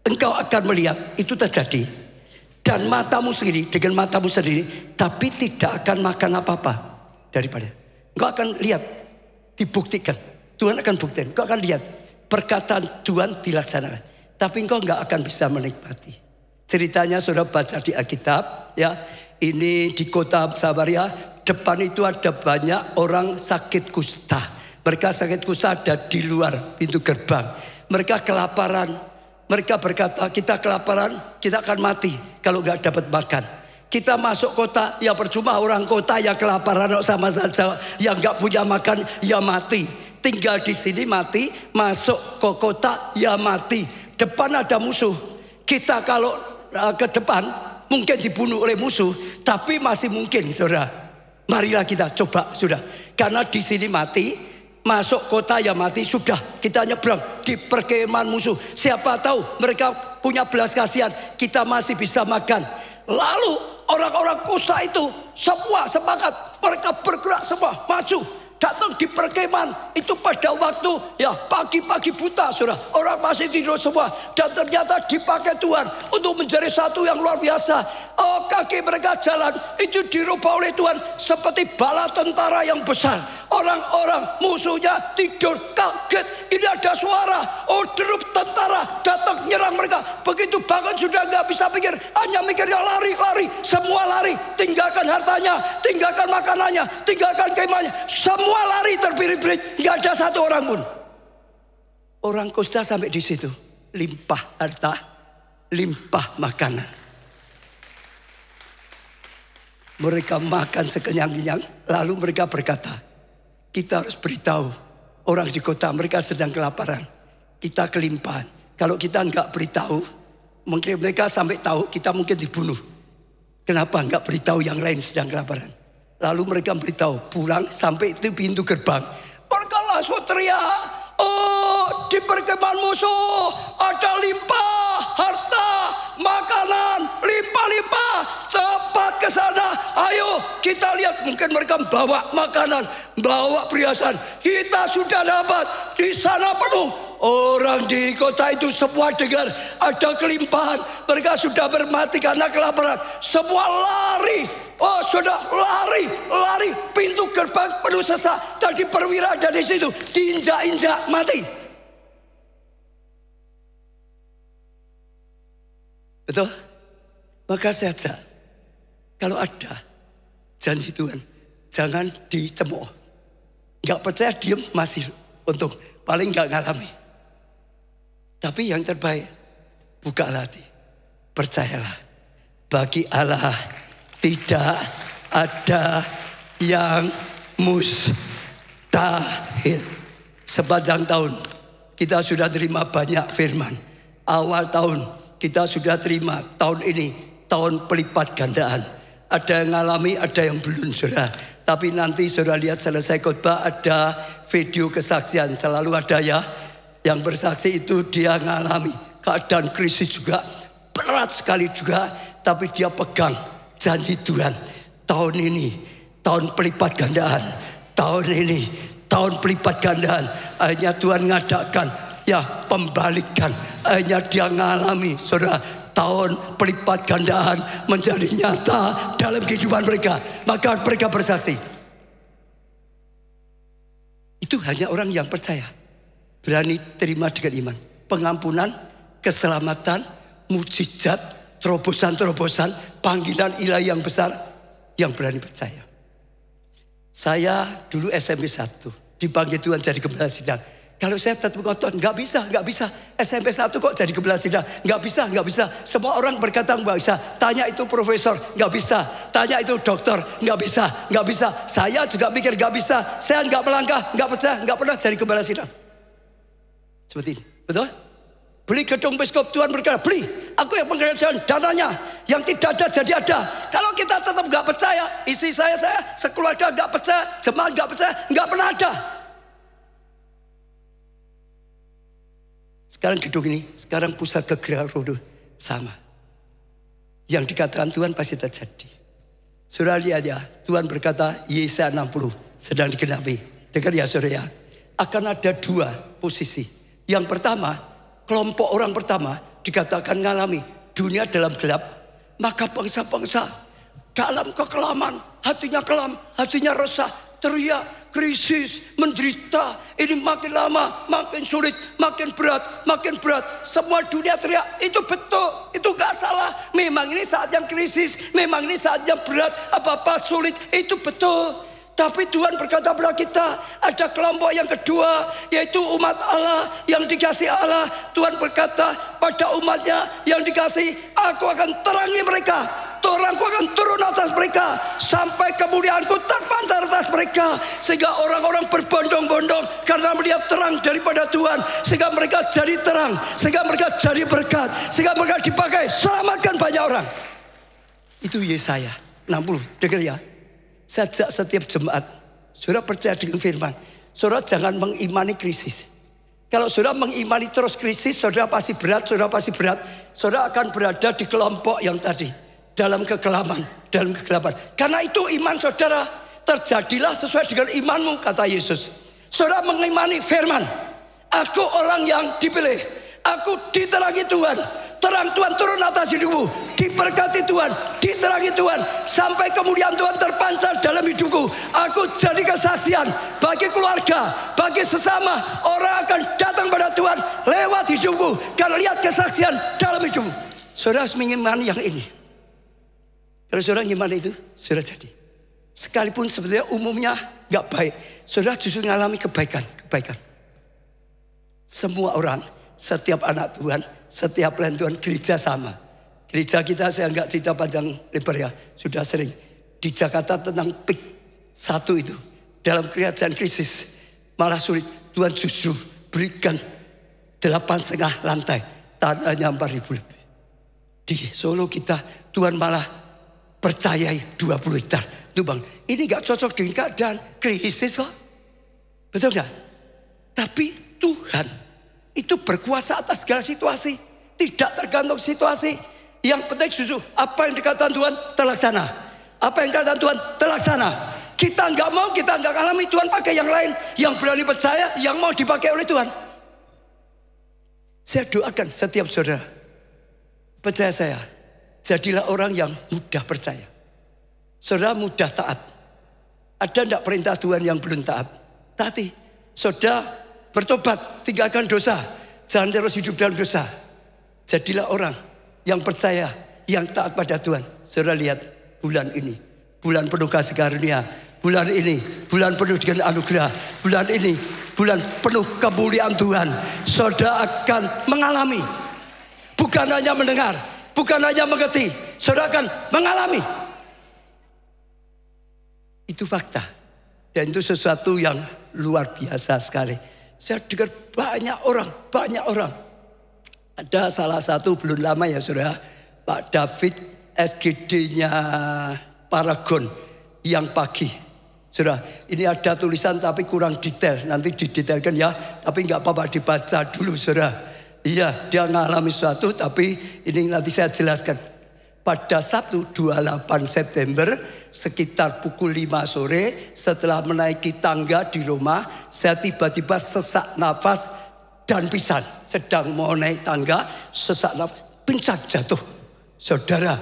A: Engkau akan melihat itu terjadi dan matamu sendiri, dengan matamu sendiri, tapi tidak akan makan apa-apa daripada. Engkau akan lihat, dibuktikan. Tuhan akan buktikan, engkau akan lihat perkataan Tuhan dilaksanakan, tapi engkau nggak akan bisa menikmati. Ceritanya saudara baca di Alkitab, ya, ini di kota Samaria, depan itu ada banyak orang sakit kusta. Mereka sakit kusta ada di luar pintu gerbang. Mereka kelaparan. Mereka berkata, kita kelaparan, kita akan mati kalau nggak dapat makan. Kita masuk kota, ya percuma, orang kota ya kelaparan sama saja. Yang nggak punya makan, ya mati. Tinggal di sini mati, masuk ke kota, ya mati. Depan ada musuh. Kita kalau ke depan mungkin dibunuh oleh musuh, tapi masih mungkin, saudara. Marilah kita coba, sudah. Karena di sini mati, masuk kota ya mati, sudah. Kita nyebrang di perkemahan musuh. Siapa tahu mereka punya belas kasihan, kita masih bisa makan. Lalu orang-orang kusta itu semua sepakat, mereka bergerak semua maju. Datang di perkemahan itu pada waktu ya pagi-pagi buta, saudara. Orang masih tidur semua, dan ternyata dipakai Tuhan untuk menjadi satu yang luar biasa. Oh, kaki mereka jalan itu dirubah oleh Tuhan seperti bala tentara yang besar. Orang-orang musuhnya tidur kaget, ini ada suara, oh derup tentara datang nyerang mereka. Begitu bangun sudah nggak bisa pikir, hanya mikirnya lari, semua lari, tinggalkan hartanya, tinggalkan makanannya, tinggalkan kemahnya, semua lari terbirit-birit, nggak ada satu orang pun. Orang kusta sampai di situ, limpah harta, limpah makanan. Mereka makan sekenyang-kenyang, lalu mereka berkata, kita harus beritahu orang di kota mereka sedang kelaparan, kita kelimpahan. Kalau kita nggak beritahu, mungkin mereka sampai tahu kita mungkin dibunuh. Kenapa nggak beritahu yang lain sedang kelaparan? Lalu mereka beritahu, pulang sampai itu pintu gerbang. Mereka langsung teriak. Oh, di perkemahan musuh ada limpah harta, makanan, limpah-limpah. Cepat ke sana. Ayo kita lihat, mungkin mereka bawa makanan, bawa perhiasan. Kita sudah dapat, di sana penuh. Orang di kota itu semua dengar ada kelimpahan. Mereka sudah bermati karena kelaparan. Semua lari. Oh, sudah lari. Pintu gerbang penuh sesak. Tadi perwira ada di situ, diinjak-injak mati. Betul? Maka saya ajak, kalau ada janji Tuhan, jangan dicemooh. Gak percaya diem masih untung, paling gak ngalami. Tapi yang terbaik, buka hati, percayalah, bagi Allah tidak ada yang mustahil. Sepanjang tahun kita sudah terima banyak firman. Awal tahun kita sudah terima, tahun ini tahun pelipat gandaan. Ada yang ngalami, ada yang belum, saudara. Tapi nanti saudara lihat selesai khotbah ada video kesaksian, selalu ada ya. Yang bersaksi itu dia ngalami keadaan krisis juga, berat sekali juga, tapi dia pegang janji Tuhan. Tahun ini tahun pelipat gandaan, tahun ini tahun pelipat gandaan. Akhirnya Tuhan ngadakan ya pembalikan. Akhirnya dia ngalami, saudara, tahun pelipat gandaan menjadi nyata dalam kehidupan mereka. Maka mereka bersaksi. Itu hanya orang yang percaya, berani terima dengan iman. Pengampunan, keselamatan, mujizat, terobosan-terobosan, panggilan ilahi yang besar, yang berani percaya. Saya dulu SMP 1, dipanggil Tuhan jadi gembala sidang. Kalau saya tetap ngotot, nggak bisa. SMP 1 kok jadi gembala sidang? Nggak bisa. Semua orang berkata nggak bisa. Tanya itu profesor, nggak bisa. Tanya itu dokter, nggak bisa. Saya juga pikir nggak bisa. Saya nggak melangkah, nggak percaya, nggak pernah jadi gembala sidang. Seperti ini, betul? Beli gedung biskop, Tuhan berkata, beli. Aku yang pengerjaan dananya. Yang tidak ada jadi ada. Kalau kita tetap nggak percaya, isi saya sekeluarga nggak percaya, jemaat nggak percaya, nggak pernah ada. Sekarang gedung ini, sekarang pusat kegerak roh sama. Yang dikatakan Tuhan pasti terjadi. Saudara lihat ya, Tuhan berkata, Yesaya 60 sedang digenapi. Dengar ya saudara ya, akan ada dua posisi. Yang pertama, kelompok orang pertama dikatakan ngalami dunia dalam gelap, maka bangsa-bangsa dalam kekelaman, hatinya kelam, hatinya resah, teriak, krisis, menderita. Ini makin lama, makin sulit, makin berat. Semua dunia teriak, itu betul, itu gak salah. Memang ini saat yang krisis, memang ini saat yang berat, apa-apa sulit, itu betul. Tapi Tuhan berkata kepada kita, ada kelompok yang kedua, yaitu umat Allah yang dikasihi Allah. Tuhan berkata pada umatnya yang dikasihi, aku akan terangi mereka, terangku akan turun atas mereka, sampai kemuliaanku terpancar atas mereka. Sehingga orang-orang berbondong-bondong karena melihat terang daripada Tuhan. Sehingga mereka jadi terang, sehingga mereka jadi berkat, sehingga mereka dipakai selamatkan banyak orang. Itu Yesaya 60, dengar ya. Sejak setiap jemaat, saudara percaya dengan firman, saudara jangan mengimani krisis. Kalau saudara mengimani terus krisis, saudara pasti berat. Saudara akan berada di kelompok yang tadi, dalam kekelaman, dalam kegelapan. Karena itu iman saudara, terjadilah sesuai dengan imanmu, kata Yesus. Saudara mengimani firman, aku orang yang dipilih, aku diterangi Tuhan. Terang Tuhan turun atas hidupku, diberkati Tuhan, diterangi Tuhan, sampai kemuliaan Tuhan terpancar dalam hidupku. Aku jadi kesaksian bagi keluarga, bagi sesama. Orang akan datang pada Tuhan lewat hidupku, karena lihat kesaksian dalam hidupku. Saudara harus mengimani yang ini. Kalau saudara mengimani itu, saudara jadi. Sekalipun sebetulnya umumnya gak baik, saudara justru mengalami kebaikan. Semua orang, setiap anak Tuhan, setiap pelayan Tuhan, gereja sama. Gereja kita, saya enggak cerita panjang lebar ya, sudah sering di Jakarta tentang PIK 1 itu. Dalam kerajaan krisis malah sulit, Tuhan justru berikan 8,5 lantai, tanahnya 4.000 lebih. Di Solo kita, Tuhan malah percayai 20 hektar. Itu bang, ini enggak cocok dengan keadaan krisis kok. Betul enggak? Tapi Tuhan itu berkuasa atas segala situasi. Tidak tergantung situasi. Yang penting justru apa yang dikatakan Tuhan terlaksana. Apa yang dikatakan Tuhan terlaksana. Kita nggak mau, kita nggak alami, Tuhan pakai yang lain. Yang berani percaya, yang mau dipakai oleh Tuhan. Saya doakan setiap saudara, percaya saya, jadilah orang yang mudah percaya. Saudara mudah taat. Ada enggak perintah Tuhan yang belum taat? Taati. Saudara bertobat, tinggalkan dosa. Jangan terus hidup dalam dosa. Jadilah orang yang percaya, yang taat pada Tuhan. Saudara lihat bulan ini, bulan penuh kasih karunia. Bulan ini, bulan penuh dengan anugerah. Bulan ini, bulan penuh kemuliaan Tuhan. Saudara akan mengalami. Bukan hanya mendengar, bukan hanya mengerti. Saudara akan mengalami. Itu fakta. Dan itu sesuatu yang luar biasa sekali. Saya dengar banyak orang. Ada salah satu belum lama ya saudara, Pak David SGD-nya Paragon yang pagi. Saudara, ini ada tulisan tapi kurang detail. Nanti didetailkan ya, tapi nggak apa-apa dibaca dulu saudara. Iya, dia mengalami sesuatu, tapi ini nanti saya jelaskan. Pada Sabtu 28 September sekitar pukul 5 sore setelah menaiki tangga di rumah, saya tiba-tiba sesak nafas dan pingsan. Sedang mau naik tangga, sesak nafas, pingsan jatuh. Saudara,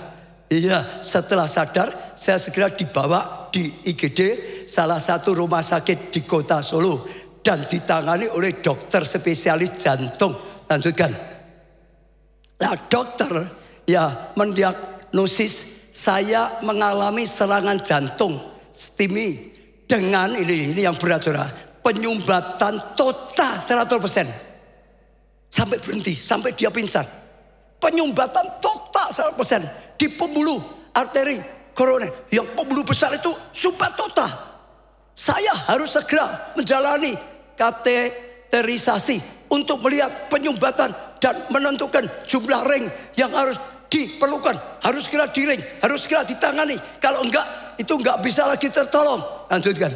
A: iya, setelah sadar saya segera dibawa di IGD, salah satu rumah sakit di kota Solo, dan ditangani oleh dokter spesialis jantung. Lanjutkan. Nah, dokter ya mendiagnosis saya mengalami serangan jantung STIMI dengan ini yang berat saudara, penyumbatan total 100%. Sampai berhenti, sampai dia pingsan. Penyumbatan total 100% di pembuluh arteri koroner. Yang pembuluh besar itu sumbat total. Saya harus segera menjalani kateterisasi untuk melihat penyumbatan dan menentukan jumlah ring yang harus diperlukan. Harus segera di ring, harus segera ditangani. Kalau enggak, itu enggak bisa lagi tertolong. Lanjutkan.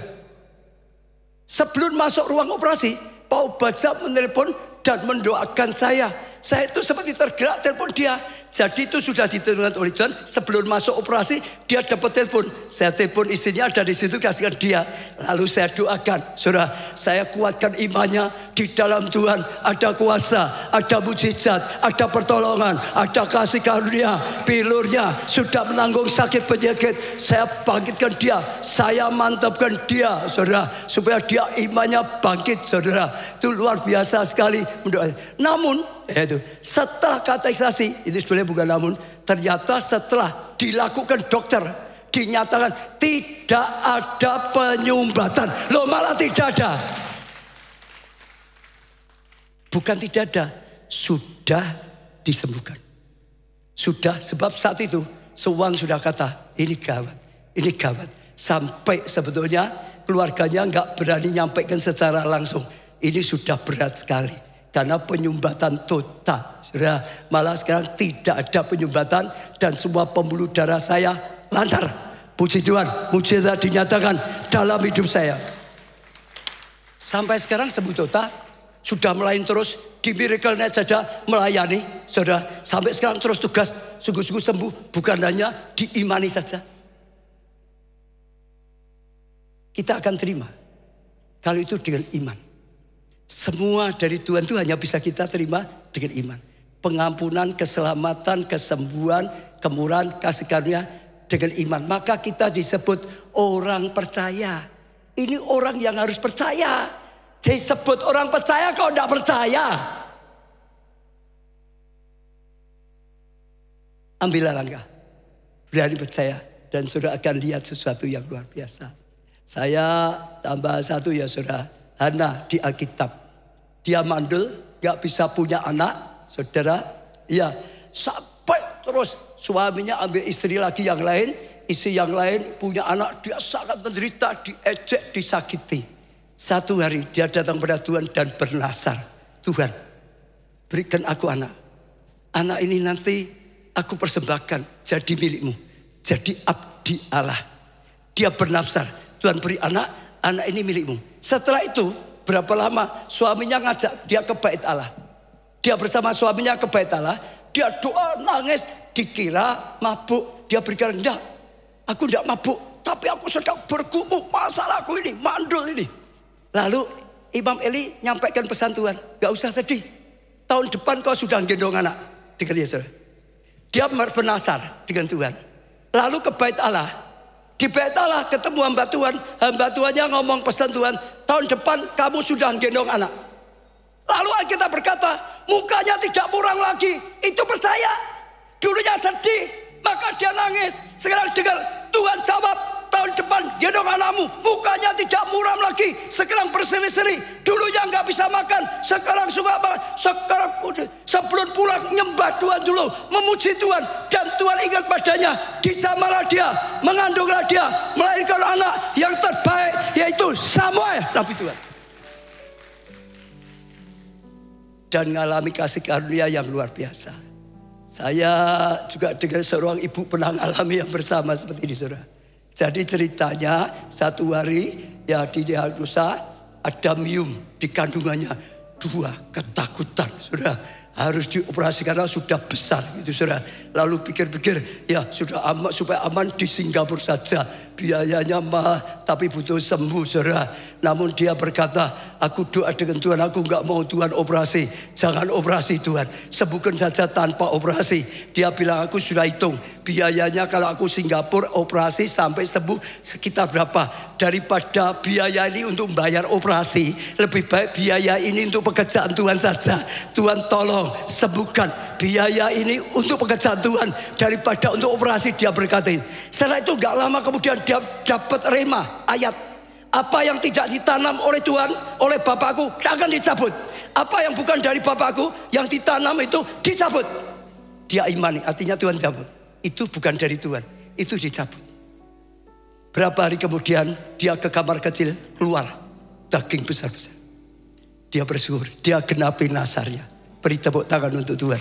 A: Sebelum masuk ruang operasi, Pak Baja menelpon dan mendoakan saya. Saya itu seperti tergerak telepon dia. Jadi itu sudah ditentukan oleh Tuhan. Sebelum masuk operasi dia dapat telepon. Saya telepon istrinya ada di situ, kasihkan dia. Lalu saya doakan, saudara, saya kuatkan imannya di dalam Tuhan. Ada kuasa, ada mujizat, ada pertolongan, ada kasih karunia. Pilurnya sudah menanggung sakit penyakit. Saya bangkitkan dia, saya mantapkan dia, saudara, supaya dia imannya bangkit, saudara. Itu luar biasa sekali mendoakan. Namun itu setelah kateterisasi, ini sebenarnya bukan namun, ternyata setelah dilakukan dokter dinyatakan tidak ada penyumbatan. Loh, malah tidak ada. Bukan tidak ada, sudah disembuhkan. Sudah, sebab saat itu Sewang sudah kata ini gawat, ini gawat. Sampai sebetulnya keluarganya nggak berani nyampaikan secara langsung. Ini sudah berat sekali. Karena penyumbatan total. Saudara, malah sekarang tidak ada penyumbatan dan semua pembuluh darah saya lancar. Puji Tuhan, mujizat dinyatakan dalam hidup saya. Sampai sekarang sembuh total, sudah melayani terus di Miracle Net saja melayani, saudara. Sampai sekarang terus tugas, sungguh-sungguh sembuh, bukan hanya diimani saja. Kita akan terima kalau itu dengan iman. Semua dari Tuhan itu hanya bisa kita terima dengan iman. Pengampunan, keselamatan, kesembuhan, kemurahan, kasih karunia dengan iman. Maka kita disebut orang percaya. Ini orang yang harus percaya. Disebut orang percaya kok tidak percaya. Ambillah langkah, berani percaya, dan saudara akan lihat sesuatu yang luar biasa. Saya tambah satu ya saudara. Hana di Alkitab, dia mandul, gak bisa punya anak, saudara. Ya, sampai terus suaminya ambil istri lagi yang lain, istri yang lain punya anak, dia sangat menderita, diejek, disakiti. Satu hari dia datang pada Tuhan dan bernasar, Tuhan, berikan aku anak. Anak ini nanti aku persembahkan jadi milikmu, jadi abdi Allah. Dia bernasar, Tuhan beri anak, anak ini milikmu. Setelah itu berapa lama suaminya ngajak dia ke bait Allah. Dia bersama suaminya ke bait Allah. Dia doa nangis, dikira mabuk. Dia berkata, enggak, aku enggak mabuk. Tapi aku sedang bergumul masalahku ini, mandul ini. Lalu Imam Eli nyampaikan pesan Tuhan, gak usah sedih. Tahun depan kau sudah gendong anak. Dengan Yesus. Dia bernasar dengan Tuhan. Lalu ke bait Allah. Di bait Allah ketemu hamba Tuhan. Hamba Tuhannya ngomong pesan Tuhan, tahun depan kamu sudah gendong anak. Lalu kita berkata, mukanya tidak muram lagi. Itu percaya. Dulunya sedih, maka dia nangis. Sekarang dengar, Tuhan jawab, tahun depan gendong anakmu. Mukanya tidak muram lagi. Sekarang berseri-seri. Dulunya nggak bisa makan, sekarang suka makan. Sekarang sebelum pulang nyembah Tuhan dulu, memuji Tuhan. Dan Tuhan ingat padanya, dijamalah dia, mengandunglah dia, melahirkan anak yang terbaik, yaitu Samuel, Nabi Tuhan. Dan mengalami kasih karunia yang luar biasa. Saya juga dengan seorang ibu pernah alami yang bersama seperti ini, saudara. Jadi ceritanya satu hari ya di Nusa ada mium di kandungannya, 2 ketakutan, saudara. Harus dioperasi karena sudah besar gitu, saudara. Lalu pikir-pikir ya sudah aman, supaya aman di Singapura saja. Biayanya mahal tapi butuh sembuh, saudara. Namun dia berkata, aku doa dengan Tuhan, aku nggak mau Tuhan operasi. Jangan operasi Tuhan, sembuhkan saja tanpa operasi. Dia bilang, aku sudah hitung biayanya kalau aku Singapura operasi sampai sembuh sekitar berapa. Daripada biaya ini untuk membayar operasi, lebih baik biaya ini untuk pekerjaan Tuhan saja. Tuhan tolong sembuhkan biaya ini untuk pekerjaan Tuhan daripada untuk operasi, dia berkata. Setelah itu gak lama kemudian dia dapat rema ayat, apa yang tidak ditanam oleh Tuhan, oleh Bapakku akan dicabut. Apa yang bukan dari Bapakku, yang ditanam itu dicabut. Dia imani, artinya Tuhan cabut. Itu bukan dari Tuhan, itu dicabut. Berapa hari kemudian dia ke kamar kecil, keluar daging besar-besar. Dia bersyukur, dia genapi nasarnya. Beri tepuk tangan untuk Tuhan.